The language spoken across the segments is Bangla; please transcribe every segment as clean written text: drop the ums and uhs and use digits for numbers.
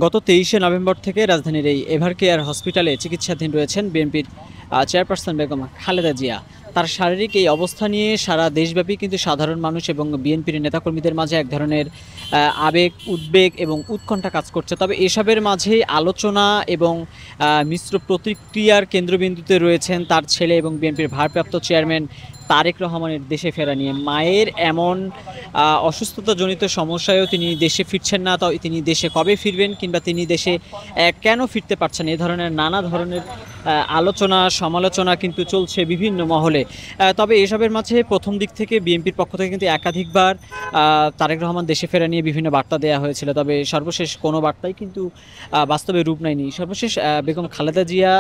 গত 23শে নভেম্বর থেকে রাজধানীর এই এভারকেয়ার হসপিটালে চিকিৎসাধীন রয়েছেন বিএনপির চেয়ারপারসন বেগম খালেদা জিয়া। তার শারীরিক এই অবস্থা নিয়ে সারা দেশব্যাপী কিন্তু সাধারণ মানুষ এবং বিএনপির নেতাকর্মীদের মাঝে এক ধরনের আবেগ, উদ্বেগ এবং উৎকণ্ঠা কাজ করছে। তবে এসবের মাঝেই আলোচনা এবং মিশ্র প্রতিক্রিয়ার কেন্দ্রবিন্দুতে রয়েছেন তার ছেলে এবং বিএনপির ভারপ্রাপ্ত চেয়ারম্যান তারেক রহমানের দেশে ফেরা নিয়ে। মায়ের এমন অসুস্থতাজনিত সমস্যায়ও তিনি দেশে ফিরছেন না, তো তিনি দেশে কবে ফিরবেন কিংবা তিনি দেশে কেন ফিরতে পারছেন, এ ধরনের নানা ধরনের আলোচনা সমালোচনা কিন্তু চলছে বিভিন্ন মহলে। তবে এসবের মাঝে প্রথম দিক থেকে বিএনপির পক্ষ থেকে কিন্তু একাধিকবার তারেক রহমান দেশে ফেরা নিয়ে বিভিন্ন বার্তা দেওয়া হয়েছিল, তবে সর্বশেষ কোনো বার্তাই কিন্তু বাস্তবে রূপ নেয়নি। সর্বশেষ বেগম খালেদা জিয়া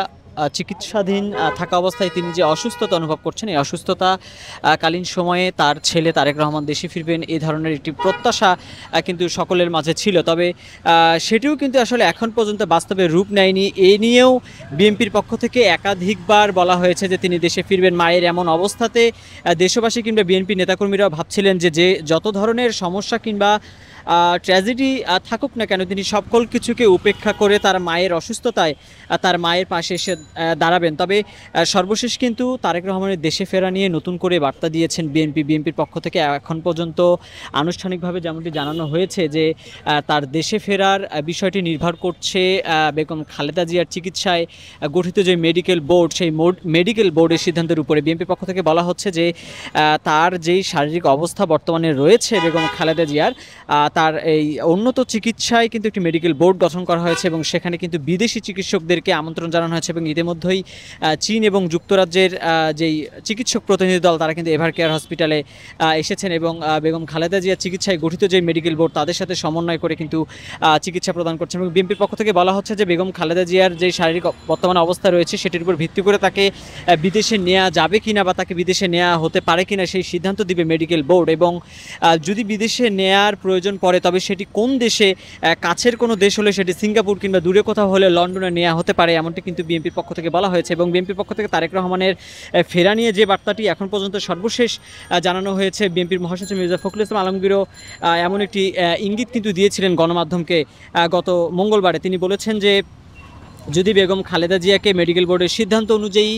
চিকিৎসাধীন থাকা অবস্থায় তিনি যে অসুস্থতা অনুভব করছেন, এই অসুস্থতা কালীন সময়ে তার ছেলে তারেক রহমান দেশে ফিরবেন এই ধরনের একটি প্রত্যাশা কিন্তু সকলের মাঝে ছিল। তবে সেটিও কিন্তু আসলে এখন পর্যন্ত বাস্তবে রূপ নেয়নি। এ নিয়েও বিএনপির পক্ষ থেকে একাধিকবার বলা হয়েছে যে তিনি দেশে ফিরবেন। মায়ের এমন অবস্থাতে দেশবাসী কিংবা বিএনপি নেতাকর্মীরা ভাবছিলেন যে যত ধরনের সমস্যা কিংবা ট্র্যাজেডি থাকুক না কেন, তিনি সকল কিছুকে উপেক্ষা করে তার মায়ের অসুস্থতায় তার মায়ের পাশে এসে দাঁড়াবেন। তবে সর্বশেষ কিন্তু তারেক রহমানের দেশে ফেরা নিয়ে নতুন করে বার্তা দিয়েছেন বিএনপির পক্ষ থেকে। এখন পর্যন্ত আনুষ্ঠানিকভাবে যেমনটি জানানো হয়েছে যে তার দেশে ফেরার বিষয়টি নির্ভর করছে বেগম খালেদা জিয়ার চিকিৎসায় গঠিত যে মেডিকেল বোর্ড, সেই মেডিকেল বোর্ডের সিদ্ধান্তের উপরে। বিএনপির পক্ষ থেকে বলা হচ্ছে যে তার যেই শারীরিক অবস্থা বর্তমানে রয়েছে বেগম খালেদা জিয়ার, তার এই উন্নত চিকিৎসায় কিন্তু একটি মেডিকেল বোর্ড গঠন করা হয়েছে এবং সেখানে কিন্তু বিদেশি চিকিৎসকদেরকে আমন্ত্রণ জানানো হয়েছে এবং ইতিমধ্যেই চীন এবং যুক্তরাজ্যের যেই চিকিৎসক প্রতিনিধি দল তারা কিন্তু এভারকেয়ার হসপিটালে এসেছেন এবং বেগম খালেদা জিয়ার চিকিৎসায় গঠিত যে মেডিকেল বোর্ড তাদের সাথে সমন্বয় করে কিন্তু চিকিৎসা প্রদান করছেন। এবং বিএনপির পক্ষ থেকে বলা হচ্ছে যে বেগম খালেদা জিয়ার যে শারীরিক বর্তমান অবস্থা রয়েছে সেটির উপর ভিত্তি করে তাকে বিদেশে নেওয়া যাবে কিনা বা তাকে বিদেশে নেওয়া হতে পারে কিনা সেই সিদ্ধান্ত দিবে মেডিকেল বোর্ড। এবং যদি বিদেশে নেয়ার প্রয়োজন পড়ে তবে সেটি কোন দেশে, কাছের কোনো দেশ হলে সেটি সিঙ্গাপুর কিংবা দূরে কোথাও হলে লন্ডনে নেওয়া হতে পারে, এমনটি কিন্তু বিএনপির পক্ষ থেকে বলা হয়েছে। এবং বিএনপির পক্ষ থেকে তারেক রহমানের ফেরা নিয়ে যে বার্তাটি এখন পর্যন্ত সর্বশেষ জানানো হয়েছে, বিএনপির মহাসচিব মির্জা ফখরুল ইসলাম আলমগীরও এমন একটি ইঙ্গিত কিন্তু দিয়েছিলেন গণমাধ্যমকে গত মঙ্গলবারে। তিনি বলেছেন যে যদি বেগম খালেদা জিয়াকে মেডিকেল বোর্ডের সিদ্ধান্ত অনুযায়ী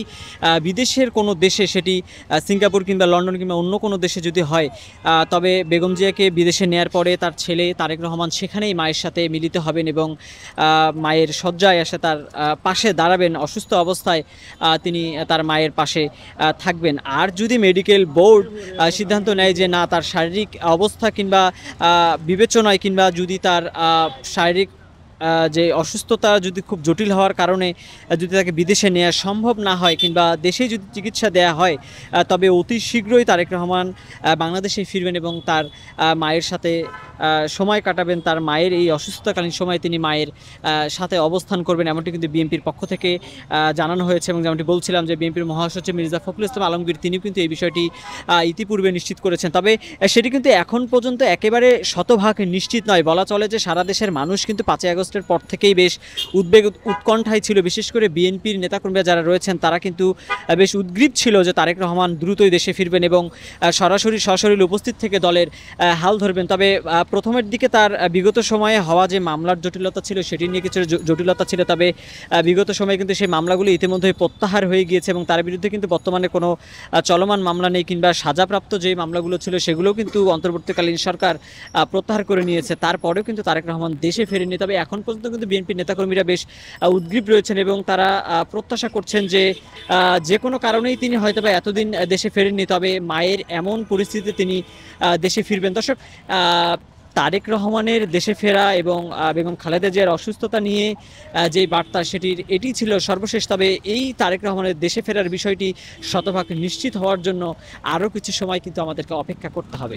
বিদেশের কোনো দেশে, সেটি সিঙ্গাপুর কিংবা লন্ডন কিংবা অন্য কোনো দেশে যদি হয়, তবে বেগম জিয়াকে বিদেশে নেয়ার পরে তার ছেলে তারেক রহমান সেখানেই মায়ের সাথে মিলিত হবেন এবং মায়ের শয্যায় এসে তার পাশে দাঁড়াবেন। অসুস্থ অবস্থায় তিনি তার মায়ের পাশে থাকবেন। আর যদি মেডিকেল বোর্ড সিদ্ধান্ত নেয় যে না, তার শারীরিক অবস্থা কিংবা বিবেচনায় কিংবা যদি তার শারীরিক যে অসুস্থতা যদি খুব জটিল হওয়ার কারণে যদি তাকে বিদেশে নেওয়া সম্ভব না হয় কিংবা দেশে যদি চিকিৎসা দেয়া হয়, তবে অতি শীঘ্রই তারেক রহমান বাংলাদেশে ফিরবেন এবং তার মায়ের সাথে সময় কাটাবেন। তার মায়ের এই অসুস্থতাকালীন সময়ে তিনি মায়ের সাথে অবস্থান করবেন, এমনটি কিন্তু বিএনপির পক্ষ থেকে জানানো হয়েছে। এবং যেমনটি বলছিলাম যে বিএনপির মহাসচিব মির্জা ফখরুল ইসলাম আলমগীর তিনিও কিন্তু এই বিষয়টি ইতিপূর্বে নিশ্চিত করেছেন। তবে সেটি কিন্তু এখন পর্যন্ত একেবারে শতভাগ নিশ্চিত নয়। বলা চলে যে সারা দেশের মানুষ কিন্তু 5ই আগস্টের পর থেকেই বেশ উদ্বেগ উৎকণ্ঠায় ছিল। বিশেষ করে বিএনপির নেতাকর্মীরা যারা রয়েছেন তারা কিন্তু বেশ উদ্গ্রীব ছিল যে তারেক রহমান দ্রুতই দেশে ফিরবেন এবং সরাসরি সশরীরে উপস্থিত থেকে দলের হাল ধরবেন। তবে প্রথমের দিকে তার বিগত সময়ে হওয়া যে মামলার জটিলতা ছিল সেটি নিয়ে কিছু জটিলতা ছিল, তবে বিগত সময়ে কিন্তু সেই মামলাগুলো ইতিমধ্যেই প্রত্যাহার হয়ে গিয়েছে এবং তার বিরুদ্ধে কিন্তু বর্তমানে কোনো চলমান মামলা নেই কিংবা সাজাপ্রাপ্ত যে মামলাগুলো ছিল সেগুলোও কিন্তু অন্তর্বর্তীকালীন সরকার প্রত্যাহার করে নিয়েছে। তারপরেও কিন্তু তারেক রহমান দেশে ফেরেননি। তবে এখন পর্যন্ত কিন্তু বিএনপির নেতাকর্মীরা বেশ উদ্গ্রীব রয়েছেন এবং তারা প্রত্যাশা করছেন যে যে কোনো কারণেই তিনি হয়তো বা এতদিন দেশে ফেরেননি, তবে মায়ের এমন পরিস্থিতিতে তিনি দেশে ফিরবেন। দর্শক, তারেক রহমানের দেশে ফেরা এবং বেগম খালেদা জিয়ার অসুস্থতা নিয়ে যে বার্তা এটি ছিল সর্বশেষ। তবে এই তারেক রহমানের দেশে ফেরার বিষয়টি শতভাগ নিশ্চিত হওয়ার জন্য আরও কিছু সময় কিন্তু আমাদেরকে অপেক্ষা করতে হবে।